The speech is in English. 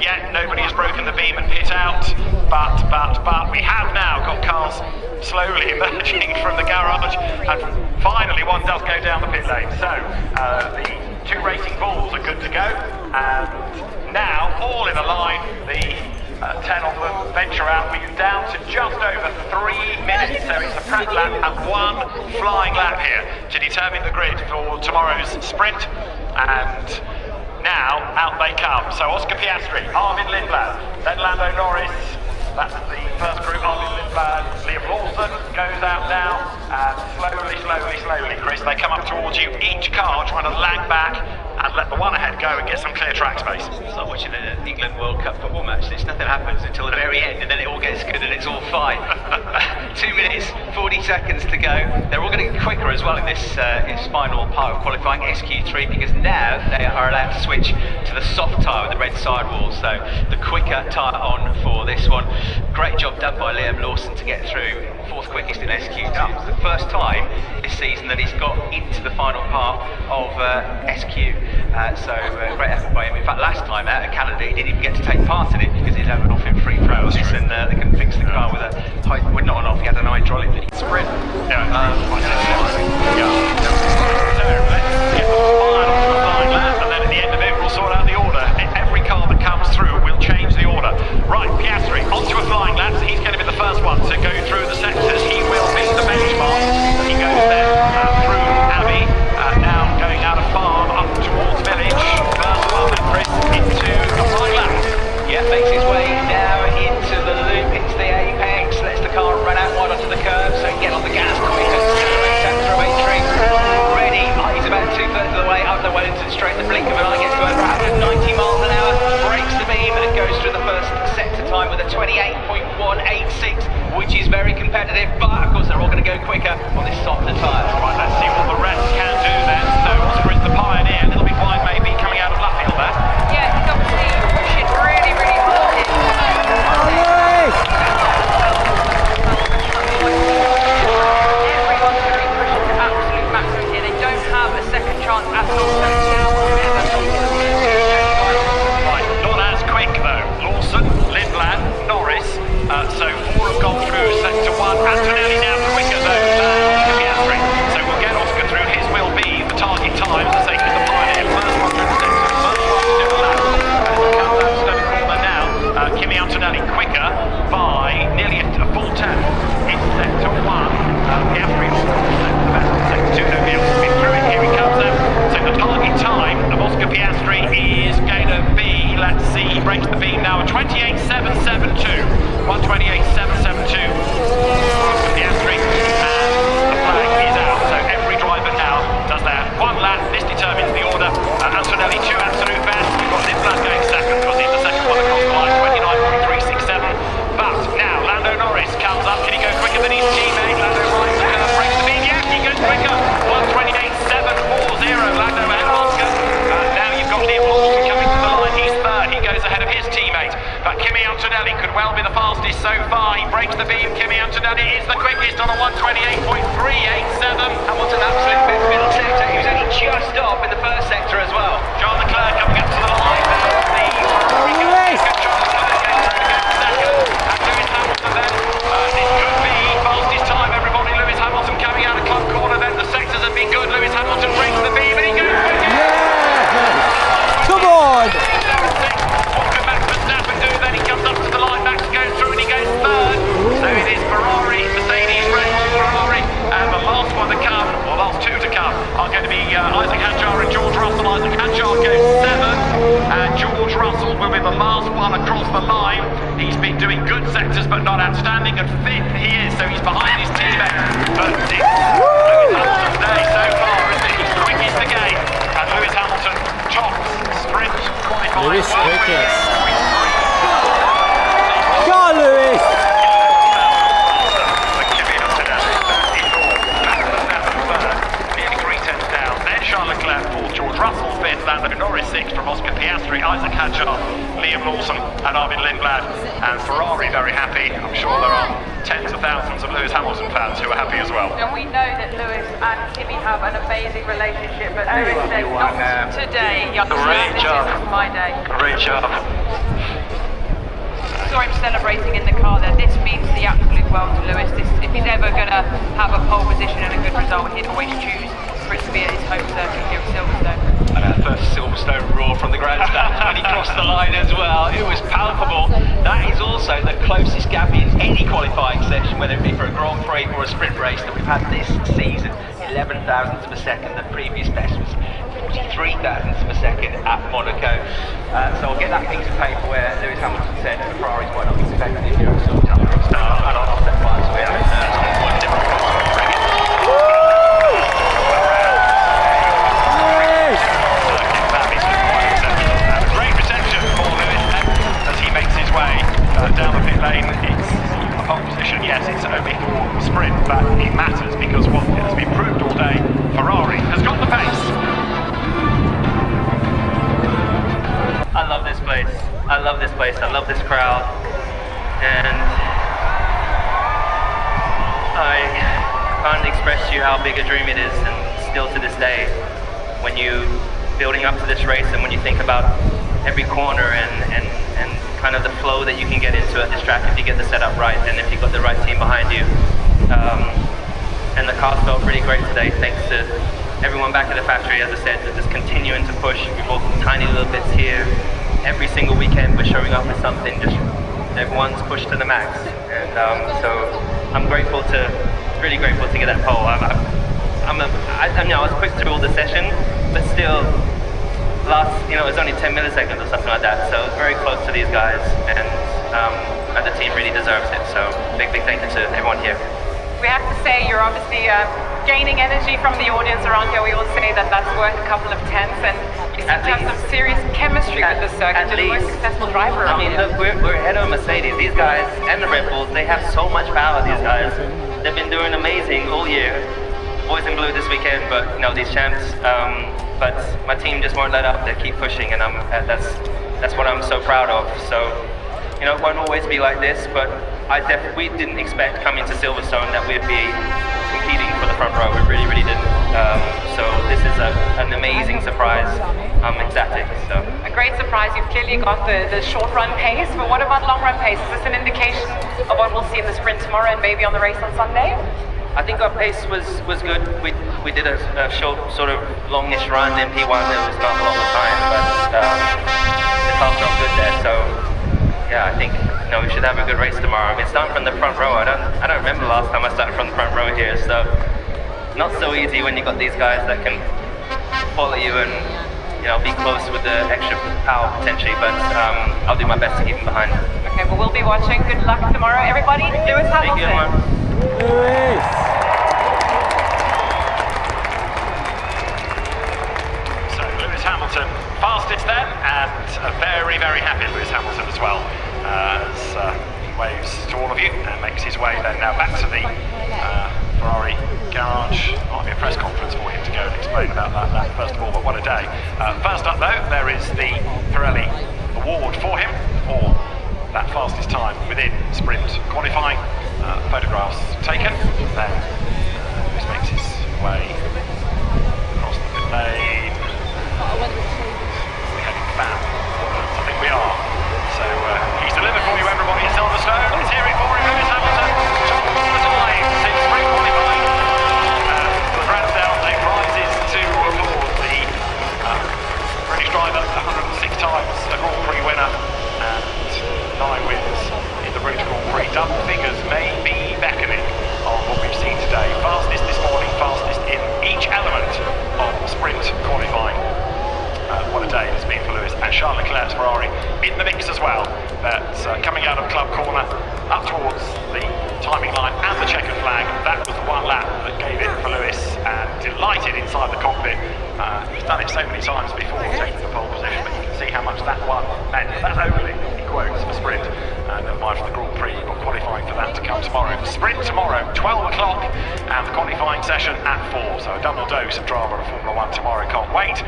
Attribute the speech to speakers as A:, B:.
A: yet nobody has broken the beam and pit out, but we have now got cars slowly emerging from the garage, and finally one does go down the pit lane. So the two racing bulls are good to go, and now all in a line, the 10 of them venture out. We're down to just over 3 minutes, so it's a prep lap and one flying lap here to determine the grid for tomorrow's sprint. And now out they come. So Oscar Piastri, Armin Lindblad, then Lando Norris. That's the first group. Armin Lindblad, Liam Lawson goes out now, and slowly, Chris, they come up towards you. Each car trying to lag back and let the one ahead go and get some clear track space.
B: It's like watching an England World Cup football match. Nothing happens until the very end, and then it all gets good and it's all fine. 2 minutes, 40 seconds to go. They're all going to get quicker as well in this final part of qualifying, SQ3, because now they are allowed to switch to the soft tyre with the red sidewalls. So the quicker tyre on for this one. Great job done by Liam Lawson to get through, fourth quickest in SQ2. It's the first time this season that he's got into the final part of SQ. So great effort by him. In fact, last time out at Canada, he didn't even get to take part in it because he'd had an off in free practice, and they couldn't fix the car with a well, not an off. He had an hydraulic that he'd sprint.
A: So let's get the final lap, and then at the end of it, we'll sort out the order. Every car that comes through will change the order. Right, Piastri onto a flying lap. He's going to be the first one to go through the sectors. He will miss the benchmark. He goes there through Abbey, now going out of farm up towards village. First one, then Chris into a flying lap.
B: Yeah, makes his way now into the loop, into the apex, lets the car run out wide onto the curb, so get on the gas quick and centre of entry. Ready, he's about 2/3 of the way up the Wellington straight, the blink of an eye gets to over 190 miles an hour, breaks the beam and goes through the first sector time with a 28.186, which is very competitive, but of course they're all going to go quicker on this softer tyre.
A: Right, let's see what the rest can do then. So Oscar is the pioneer, a little bit wide maybe coming out of Luffield there.
C: Yeah, he's obviously pushing really hard. Everyone's going to be pushing to absolute maximum here. They don't have a second chance at all.
A: Right, not as quick though. Lawson, Lindblad, Norris. So 4 have gone through sector 1. Antonelli now quicker though than Piastri. So we'll get Oscar through. His will be the target time. As I say, he's the pioneer. First one through the sector. First one to do a lap. As he comes out to the corner now, Kimi Antonelli quicker by nearly a full 10 in sector 1. Piastri also the best in sector 2. Nobody else has been through it. Here he comes now. So the target time of Oscar Piastri is going to be, let's see, he breaks the beam now, 128.772. 128.772. Oscar Piastri, and the flag is out. So every driver now does that. One lap, this determines the order. Antonelli, 2 absolute best. We've got Lindblad going second because he's the second one across the line, 29.367. But now Lando Norris comes up. Can he go quicker than his teammate? Lando Norris breaks the beam. Yeah, he goes quicker. 128.740. Lando ahead of Oscar. Now you've got Liam Lawson coming to the line. He's third. He goes ahead of his teammate. But Kimi Antonelli could well be the fastest so far. He breaks the beam. Kimi Antonelli is the quickest on a 128.387.
B: And what's an absolute best middle sector, he was only just off in the first sector as well.
A: John Leclerc coming up to the line. This could be fastest time, everybody. Lewis Hamilton coming out of Club Corner. Then the sectors have been good. Lewis Hamilton breaks the beam and he goes quicker.
D: Come on!
A: What can Max Verstappen do then? He comes up to the line. Max goes through and he goes third. So it is Ferrari, Mercedes, Red Bull, Ferrari. And the last one to come, or last two to come, are going to be Isaac Hadjar and George Russell. Isaac Hadjar goes 7th. And George Russell will be the last one across the line. He's been doing good sectors but not outstanding, and 5th he is, so he's behind his teammate. But it's Lewis Hamilton's day so far, isn't it? He's quickest again, and Lewis Hamilton tops sprint qualifying.
D: Lewis quickest. Go on, Lewis!
A: Charles Leclerc 4th, George Russell 5th, Lando Norris 6th from Oscar Piastri, Isaac Hadjar, Liam Lawson and Armin Lindblad, and Ferrari very happy. I'm sure there are tens of thousands of Lewis Hamilton fans who are happy as well.
C: And we know that Lewis and Kimi have an amazing relationship, but Lewis said not today, youngster.
B: Great job.
C: This is my day.
B: Great job.
C: saw him celebrating in the car there. This means the absolute world to Lewis. If he's ever going to have a pole position and a good result, he'd always choose for it to be at his home circuit here at Silverstone.
B: And our first Silverstone roar from the grandstand when he crossed the line as well. It was palpable. That is also the closest gap in any qualifying session, whether it be for a Grand Prix or a sprint race, that we've had this season. 11 thousandths of a second. The previous best was 43 thousandths of a second at Monaco. So I'll get that piece of paper where Lewis Hamilton said the Ferraris might not be competitive here at Silverstone. And I'll set fire to it. One different bring it.
A: Great reception for Lewis as he makes his way down the pit lane. It's a pole position, yes, it's only for sprint, but it matters because what has been proved all day, Ferrari has got the pace.
E: I love this place. I love this place. I love this crowd. And I can't express to you how big a dream it is, and still to this day, when you building up to this race and when you think about every corner and kind of the flow that you can get into at this track if you get the setup right and if you've got the right team behind you. And the car felt really great today, thanks to everyone back at the factory, as I said, just continuing to push. We bought tiny little bits here. Every single weekend we're showing up with something, just everyone's pushed to the max. And so I'm really grateful to get that pole. I was quick through all the session, but still, it was only 10 milliseconds or something like that, so it was very close to these guys, and the team really deserves it, so big thank you to everyone here.
C: We have to say you're obviously gaining energy from the audience around here. We all say that that's worth a couple of tenths, and you seem to have some serious chemistry with this circuit. You're the most successful driver around here.
E: Look, we're ahead of Mercedes. These guys and the Red Bulls, they have so much power, these guys. They've been doing amazing all year. Boys in blue this weekend, but these champs. But my team just won't let up. They keep pushing, and that's what I'm so proud of. So, it won't always be like this, but we didn't expect coming to Silverstone that we'd be competing for the front row. We really didn't. So this is an amazing surprise. I'm ecstatic. So
C: a great surprise. You've clearly got the short run pace, but what about long run pace? Is this an indication of what we'll see in the sprint tomorrow and maybe on the race on Sunday?
E: I think our pace was good. We did a short, sort of longish run in P1. It was not a lot of time, but the car felt good there. So yeah, I think we should have a good race tomorrow. I mean, starting from the front row, I don't remember last time I started from the front row here. So not so easy when you got these guys that can follow you and be close with the extra power potentially. But I'll do my best to keep them behind.
C: Okay, well we'll be watching. Good luck tomorrow, everybody. Lewis Hamilton.
E: Thank you, everyone.
D: Lewis!
A: So Lewis Hamilton fastest then, and a very happy Lewis Hamilton as well, as he waves to all of you and makes his way then now back to the Ferrari garage. Might be a press conference for him to go and explain about that first of all, but what a day. First up though, there is the Pirelli award for him for that fastest time within sprint qualifying. Photographs taken, then Lewis makes his way across the pit lane. We're heading back. I think we are. So he's delivered for you, everybody, at Silverstone. Let's hear it for him, Lewis Hamilton. Top of the time since sprint qualifying. The grandstand then rises to applaud the British driver, 106 times a Grand Prix winner, and 9 wins in the British Grand Prix. Double figures may be beckoning on what we've seen today. Fastest this morning, fastest in each element of sprint qualifying. What a day it's been for Lewis, and Charles Leclerc's Ferrari in the mix as well. That's coming out of club corner up towards the timing line and the checkered flag. That was the one lap that gave it for Lewis, and delighted inside the cockpit. He's done it so many times before, taking the pole position, but you can see how much that one meant. That's only in quotes for sprint. Never mind for the Grand Prix, you've got qualifying for that to come tomorrow. Sprint tomorrow, 12 o'clock, and the qualifying session at 4. So a double dose of drama of Formula 1 tomorrow. Can't wait.